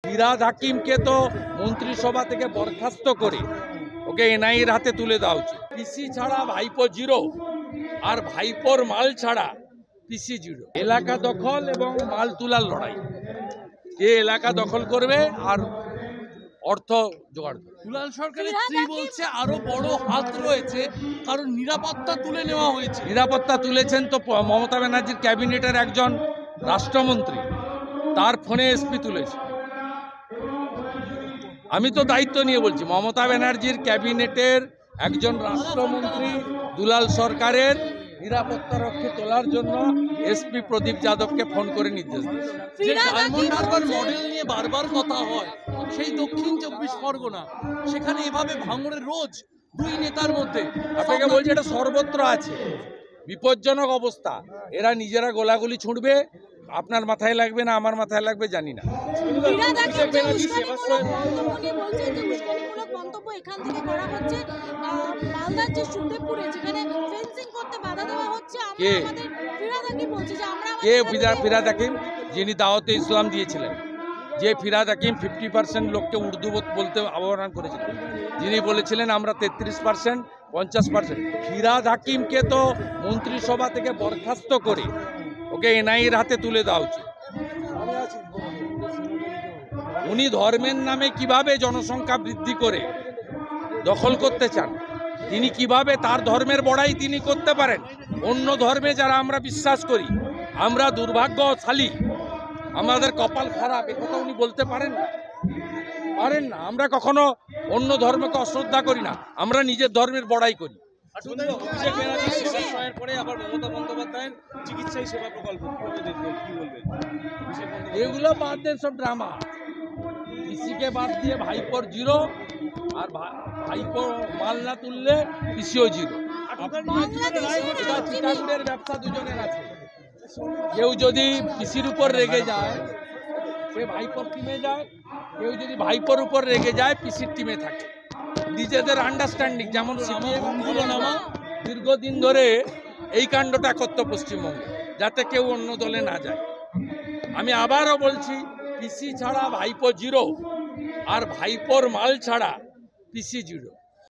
ফিরহাদ হাকিমকে তো মন্ত্রিসভা থেকে বরখাস্ত করে ওকে এনআইএর হাতে তুলে দেওয়া উচিত। পিসি ছাড়া ভাইপো জিরো, আর ভাইপোর মাল ছাড়া পিসি জিরো। এলাকা দখল এবং মাল তোলার লড়াই, যে এলাকা দখল করবে আর অর্থ জোগাড় করবে। দুলাল সরকারের স্ত্রী বলছে আরো বড় হাত রয়েছে, কারণ নিরাপত্তা তুলে নেওয়া হয়েছে। নিরাপত্তা তুলেছেন তো মমতা ব্যানার্জির ক্যাবিনেটের একজন রাষ্ট্রমন্ত্রী, তার ফোনে এসপি তুলেছে। আমি তো দায়িত্ব নিয়ে বলছি, মমতা ব্যানার্জির ক্যাবিনেটের একজন রাষ্ট্রমন্ত্রী দুলাল সরকারের নিরাপত্তা রক্ষী তোলার জন্য এসপি প্রদীপ যাদবকে ফোন করে নির্দেশ দিয়েছে। যে ডায়মন্ড হারবার মডেল নিয়ে বারবার কথা হয়, সেই দক্ষিণ 24 পরগনা, সেখানে এভাবে ভাঙড়ের রোজ দুই নেতার মধ্যে। আপনাকে বলছি এটা সর্বত্র আছে, বিপজ্জনক অবস্থা। এরা নিজেরা গোলাগুলি ছুঁড়বে, আপনার মাথায় লাগবে না আমার মাথায় লাগবে জানি না। কে ফিরহাদ হাকিম? যিনি দাওয়াতে ইসলাম দিয়েছিলেন, যে ফিরহাদ হাকিম 50% লোককে উর্দু বলতে আহ্বান করেছিলেন, যিনি বলেছিলেন আমরা 33%, 50%। ফিরহাদ হাকিমকে তো মন্ত্রিসভা থেকে বরখাস্ত করে ওকে এনআইএর হাতে তুলে দেওয়া উচিত। উনি ধর্মের নামে কিভাবে জনসংখ্যা বৃদ্ধি করে দখল করতে চান, তিনি কিভাবে তার ধর্মের বড়াই তিনি করতে পারেন। অন্য ধর্মে যারা আমরা বিশ্বাস করি, আমরা দুর্ভাগ্যশালী, আমাদের কপাল খারাপ, একথা উনি বলতে পারেন না। আমরা কখনো অন্য ধর্মকে অশ্রদ্ধা করি না, আমরা নিজের ধর্মের বড়াই করি। এগুলো বাদ দেন, সব ড্রামা। পিসিকে বাদ দিয়ে ভাইপোর জিরো, আর ভাইপো মাল না তুললে পিসিও জিরো। চিটাগুড়ের ব্যবসা দুজনের আছে। কেউ যদি পিসির উপর রেগে যায় সে ভাইপোর টিমে যায়, কেউ যদি ভাইপোর উপর রেগে যায় পিসির টিমে থাকে। নিজেদের আন্ডারস্ট্যান্ডিং, যেমন দীর্ঘদিন ধরে এই কাণ্ডটা করতো পশ্চিমবঙ্গে, যাতে কেউ অন্য দলে না যায়। আমি আবারও বলছি, পিসি ছাড়া ভাইপো জিরো, আর ভাইপোর মাল ছাড়া পিসি জিরো।